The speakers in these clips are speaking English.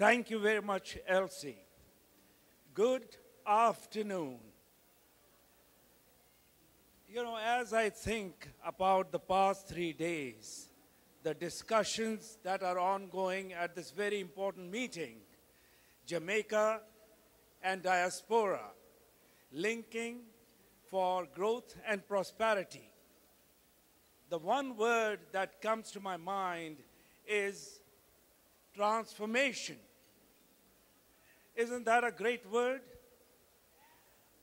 Thank you very much, Elsie. Good afternoon. You know, as I think about the past 3 days, the discussions that are ongoing at this very important meeting, Jamaica and Diaspora, linking for growth and prosperity. The one word that comes to my mind is transformation. Isn't that a great word?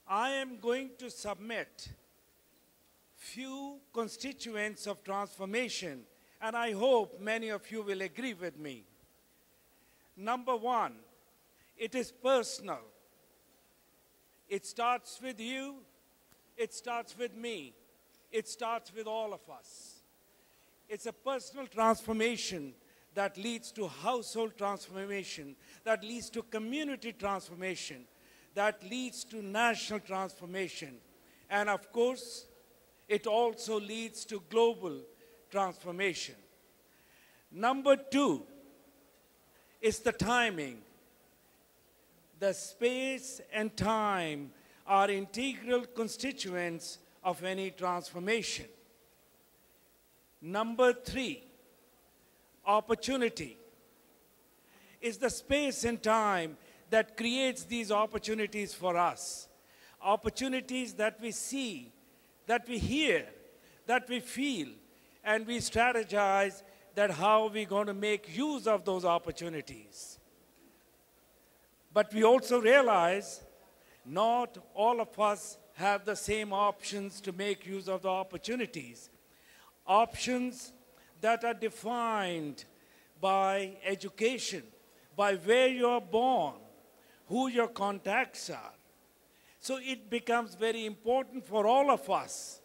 I am going to submit few constituents of transformation, and I hope many of you will agree with me. Number one, it is personal. It starts with you, it starts with me, it starts with all of us. It's a personal transformation that leads to household transformation, that leads to community transformation, that leads to national transformation. And of course, it also leads to global transformation. Number two is the timing. The space and time are integral constituents of any transformation. Number three, opportunity is the space and time that creates these opportunities for us. Opportunities that we see, that we hear, that we feel, and we strategize that how we're going to make use of those opportunities. But we also realize not all of us have the same options to make use of the opportunities. Options that are defined by education, by where you're born, who your contacts are. So it becomes very important for all of us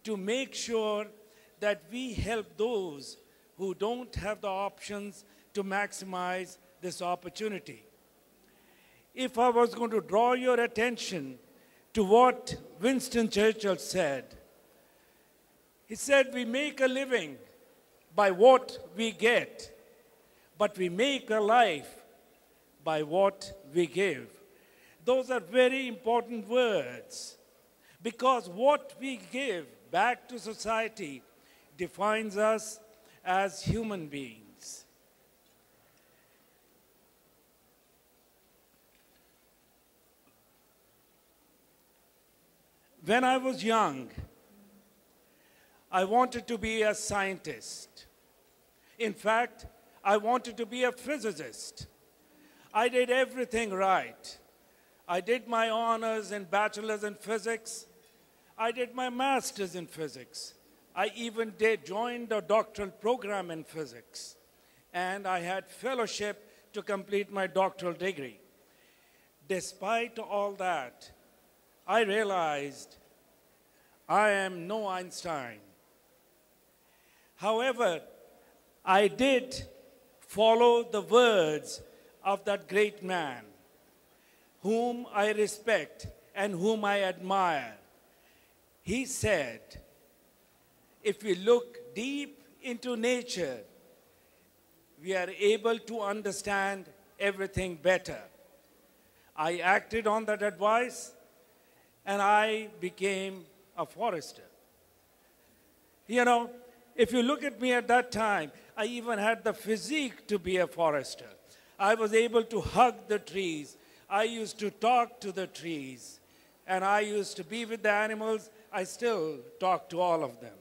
to make sure that we help those who don't have the options to maximize this opportunity. If I was going to draw your attention to what Winston Churchill said, he said, we make a living by what we get, but we make a life by what we give. Those are very important words, because what we give back to society defines us as human beings. When I was young, I wanted to be a scientist. In fact, I wanted to be a physicist. I did everything right. I did my honors and bachelor's in physics. I did my master's in physics. I even joined a doctoral program in physics. And I had fellowship to complete my doctoral degree. Despite all that, I realized I am no Einstein. However, I did follow the words of that great man, whom I respect and whom I admire. He said, if we look deep into nature, we are able to understand everything better. I acted on that advice, and I became a forester. You know, if you look at me at that time, I even had the physique to be a forester. I was able to hug the trees. I used to talk to the trees. And I used to be with the animals. I still talk to all of them.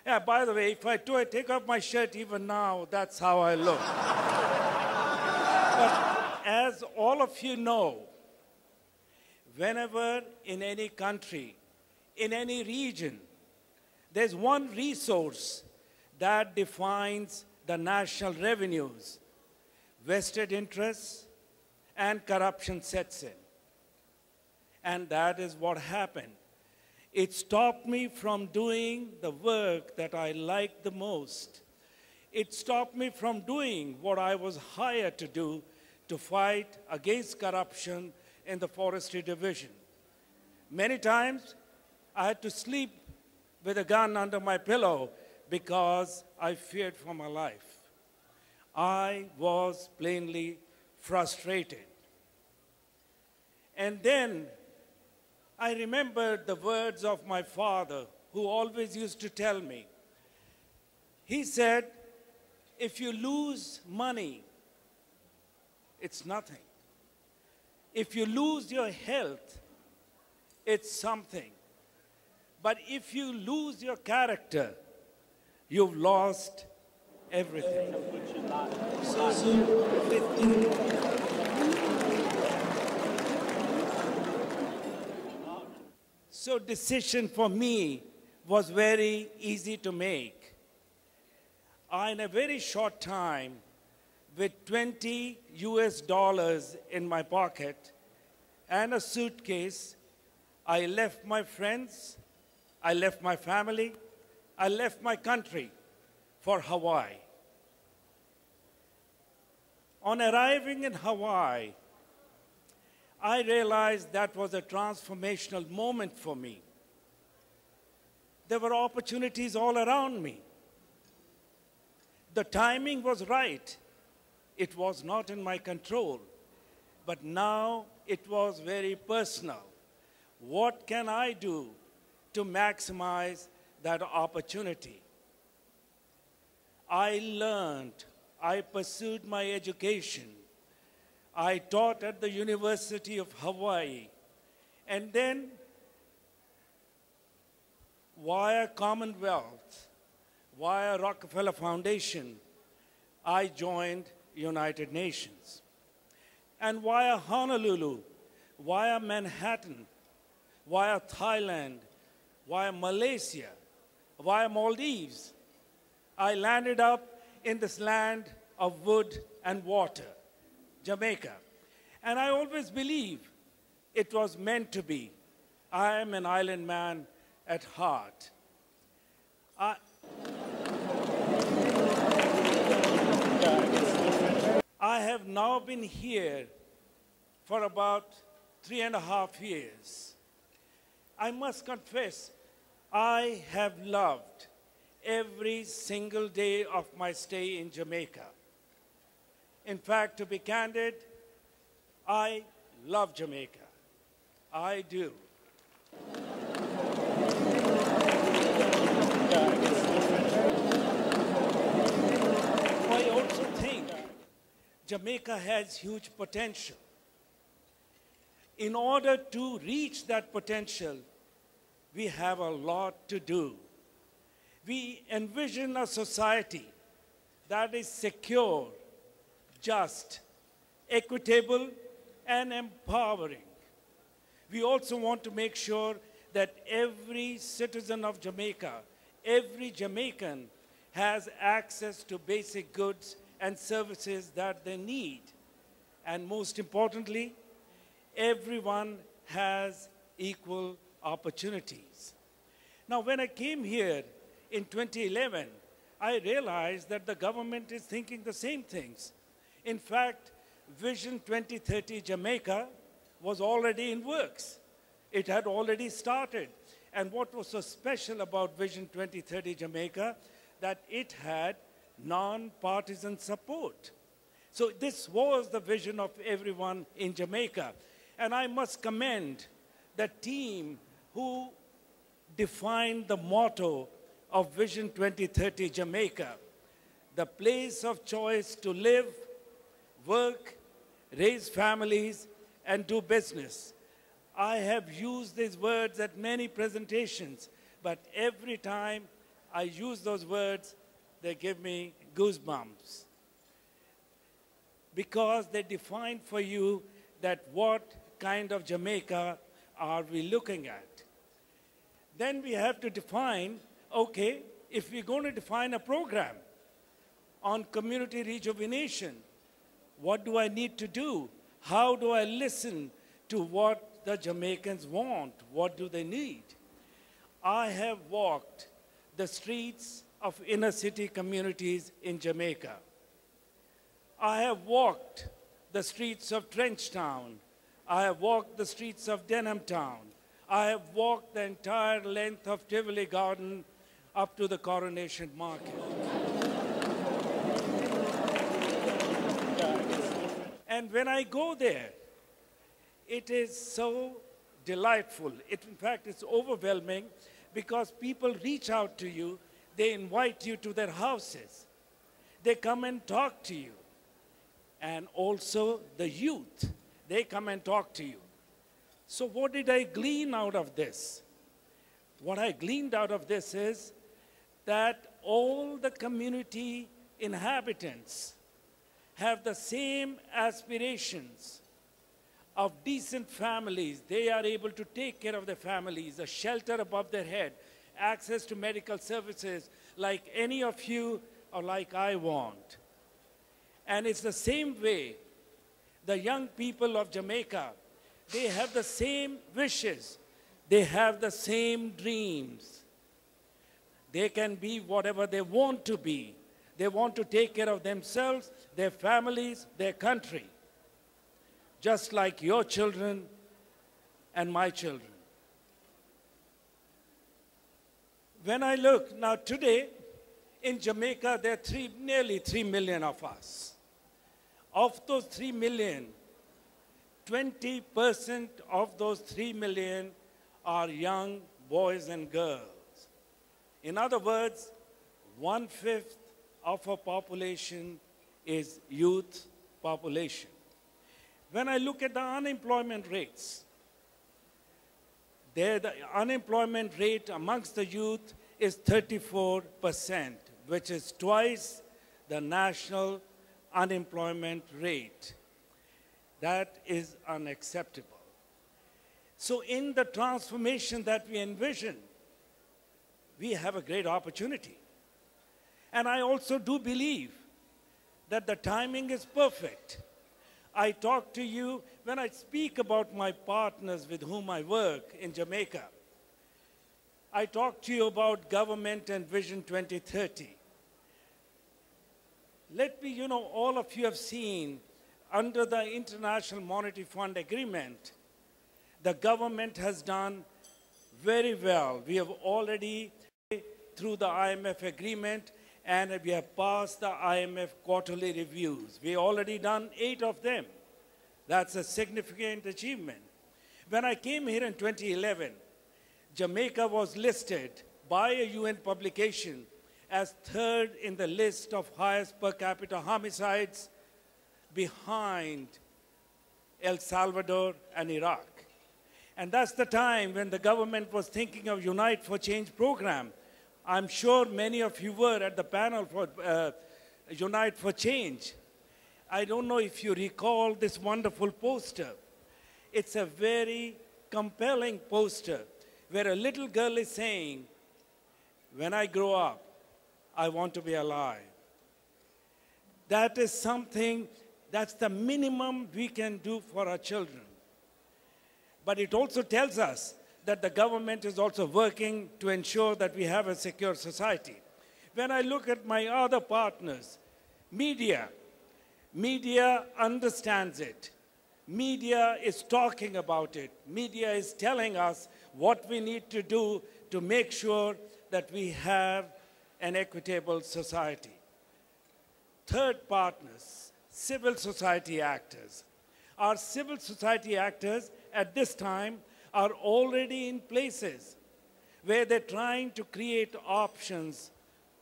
Yeah, by the way, if I take off my shirt even now, that's how I look. But as all of you know, whenever in any country, in any region, there's one resource that defines the national revenues. Vested interests and corruption sets in. And that is what happened. It stopped me from doing the work that I liked the most. It stopped me from doing what I was hired to do, to fight against corruption in the forestry division. Many times, I had to sleep with a gun under my pillow because I feared for my life. I was plainly frustrated. And then I remembered the words of my father, who always used to tell me. He said, if you lose money, it's nothing. If you lose your health, it's something. But if you lose your character, you've lost everything. So decision for me was very easy to make. In a very short time, with $20 in my pocket and a suitcase, I left my friends, I left my family, I left my country for Hawaii. On arriving in Hawaii, I realized that was a transformational moment for me. There were opportunities all around me. The timing was right. It was not in my control, but now it was very personal. What can I do to maximize that opportunity? I learned, I pursued my education. I taught at the University of Hawaii, and then via Commonwealth, via Rockefeller Foundation, I joined United Nations. And via Honolulu, via Manhattan, via Thailand, via Malaysia, via Maldives, I landed up in this land of wood and water, Jamaica. And I always believe it was meant to be. I am an island man at heart. I have now been here for about 3.5 years. I must confess, I have loved every single day of my stay in Jamaica. In fact, to be candid, I love Jamaica. I do. I also think Jamaica has huge potential. In order to reach that potential, we have a lot to do. We envision a society that is secure, just, equitable, and empowering. We also want to make sure that every citizen of Jamaica, every Jamaican, has access to basic goods and services that they need. And most importantly, everyone has equal opportunities. Now, when I came here in 2011, I realized that the government is thinking the same things. In fact, Vision 2030 Jamaica was already in works. It had already started. And what was so special about Vision 2030 Jamaica, that it had non-partisan support. So this was the vision of everyone in Jamaica. And I must commend the team who defined the motto of Vision 2030 Jamaica, the place of choice to live, work, raise families, and do business. I have used these words at many presentations, but every time I use those words, they give me goosebumps. Because they define for you that what kind of Jamaica are we looking at. Then we have to define, okay, if we're going to define a program on community rejuvenation, what do I need to do? How do I listen to what the Jamaicans want? What do they need? I have walked the streets of inner city communities in Jamaica. I have walked the streets of Trenchtown. I have walked the streets of Denham Town. I have walked the entire length of Tivoli Garden up to the Coronation Market. And when I go there, it is so delightful. In fact, it's overwhelming because people reach out to you. They invite you to their houses. They come and talk to you. And also the youth, they come and talk to you. So what did I glean out of this? What I gleaned out of this is that all the community inhabitants have the same aspirations of decent families. They are able to take care of their families, a shelter above their head, access to medical services like any of you or like I want. And it's the same way the young people of Jamaica, they have the same wishes. They have the same dreams. They can be whatever they want to be. They want to take care of themselves, their families, their country, just like your children and my children. When I look, now today, in Jamaica, there are nearly 3 million of us. Of those 3 million, 20% of those 3 million are young boys and girls. In other words, 1/5 of our population is youth population. When I look at the unemployment rates, there the unemployment rate amongst the youth is 34%, which is twice the national unemployment rate. That is unacceptable. So in the transformation that we envision, we have a great opportunity. And I also do believe that the timing is perfect. I talk to you, when I speak about my partners with whom I work in Jamaica, I talk to you about government and Vision 2030. Let me, all of you have seen, under the International Monetary Fund agreement, the government has done very well. We have already, through the IMF agreement, and we have passed the IMF quarterly reviews. We've already done 8 of them. That's a significant achievement. When I came here in 2011, Jamaica was listed by a UN publication as 3rd in the list of highest per capita homicides, behind El Salvador and Iraq. And that's the time when the government was thinking of Unite for Change program. I'm sure many of you were at the panel for Unite for Change. I don't know if you recall this wonderful poster. It's a very compelling poster where a little girl is saying, when I grow up, I want to be alive. That is something, that's the minimum we can do for our children. But it also tells us that the government is also working to ensure that we have a secure society. When I look at my other partners, media understands it. Media is talking about it. Media is telling us what we need to do to make sure that we have an equitable society. Third partners, civil society actors. Our civil society actors at this time are already in places where they're trying to create options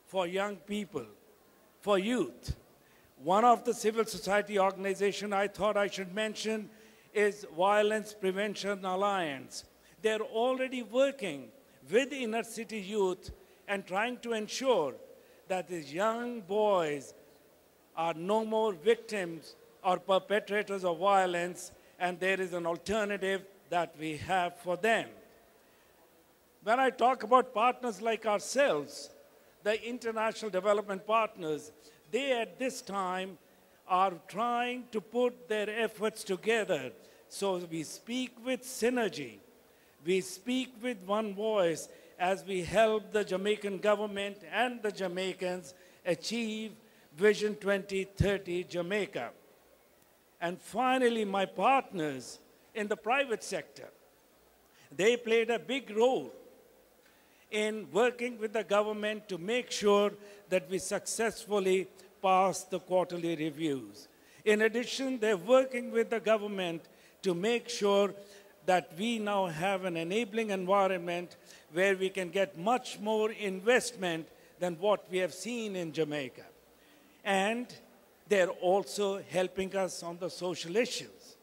for young people, for youth. One of the civil society organizations I thought I should mention is Violence Prevention Alliance. They're already working with inner city youth and trying to ensure that these young boys are no more victims or perpetrators of violence, and there is an alternative that we have for them. When I talk about partners like ourselves, the international development partners, they at this time are trying to put their efforts together. So we speak with synergy. We speak with one voice as we help the Jamaican government and the Jamaicans achieve Vision 2030 Jamaica. And finally, my partners in the private sector, they played a big role in working with the government to make sure that we successfully pass the quarterly reviews. In addition, they're working with the government to make sure that we now have an enabling environment where we can get much more investment than what we have seen in Jamaica. And they're also helping us on the social issues.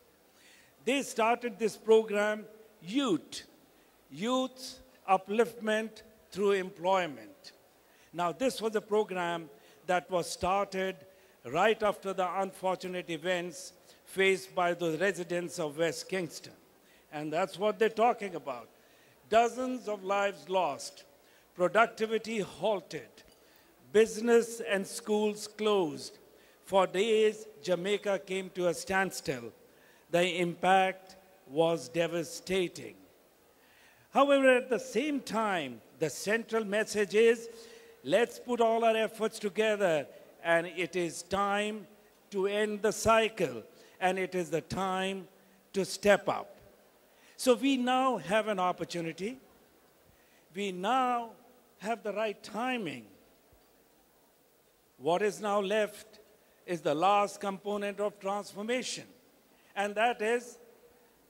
They started this program, Youth Upliftment Through Employment. Now, this was a program that was started right after the unfortunate events faced by the residents of West Kingston. And that's what they're talking about. Dozens of lives lost, productivity halted, business and schools closed. For days, Jamaica came to a standstill. The impact was devastating. However, at the same time, the central message is, let's put all our efforts together, and it is time to end the cycle, and it is the time to step up. So we now have an opportunity. We now have the right timing. What is now left is the last component of transformation, and that is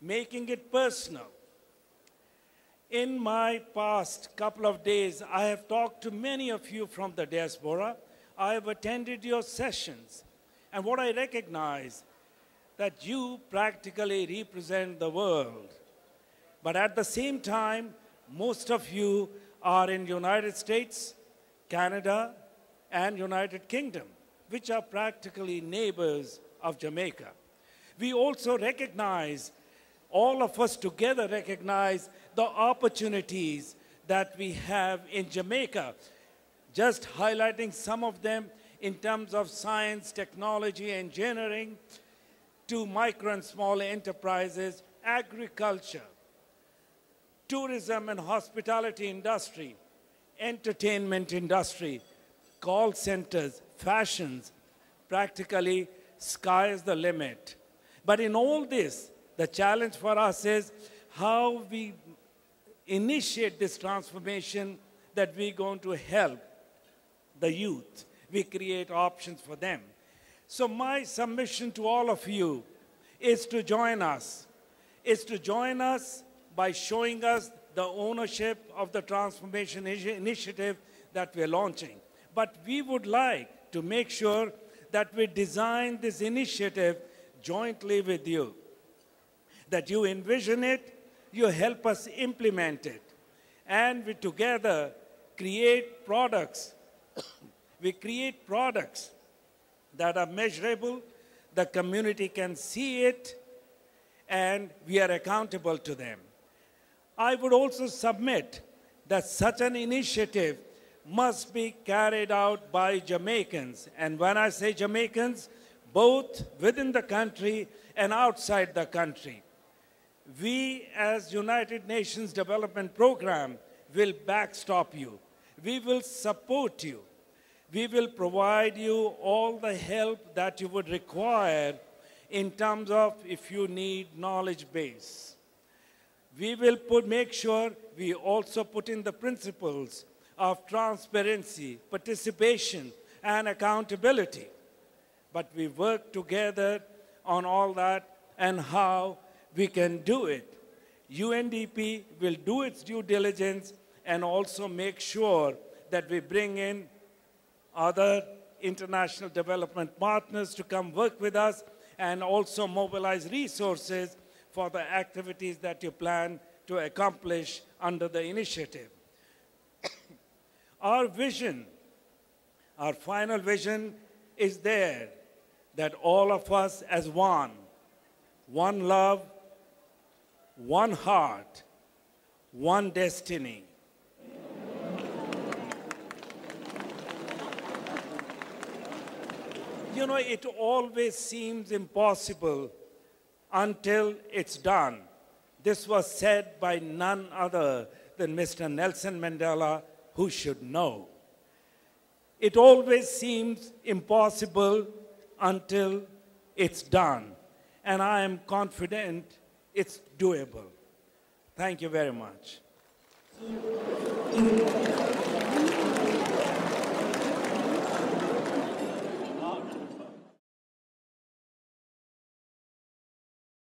making it personal. In my past couple of days, I have talked to many of you from the diaspora. I have attended your sessions, and what I recognize that you practically represent the world. But at the same time, most of you are in United States, Canada, and United Kingdom, which are practically neighbors of Jamaica. We also recognize, all of us together recognize the opportunities that we have in Jamaica. Just highlighting some of them in terms of science, technology, engineering, to micro and small enterprises, agriculture, tourism and hospitality industry, entertainment industry, call centers, fashions, practically sky is the limit. But in all this, the challenge for us is how we initiate this transformation that we're going to help the youth. We create options for them. So my submission to all of you is to join us, by showing us the ownership of the transformation initiative that we're launching. But we would like to make sure that we design this initiative jointly with you, that you envision it, you help us implement it, and we together create products. We create products that are measurable, the community can see it, and we are accountable to them. I would also submit that such an initiative must be carried out by Jamaicans. And when I say Jamaicans, both within the country and outside the country. We, as United Nations Development Program, will backstop you. We will support you. We will provide you all the help that you would require in terms of if you need knowledge base. We will make sure we also put in the principles of transparency, participation, and accountability. But we work together on all that and how we can do it. UNDP will do its due diligence and also make sure that we bring in other international development partners to come work with us and also mobilize resources for the activities that you plan to accomplish under the initiative. Our vision, our final vision is there, that all of us as one love, one heart, one destiny. You know, it always seems impossible until it's done. This was said by none other than Mr. Nelson Mandela, who should know. It always seems impossible until it's done. And I am confident it's doable. Thank you very much.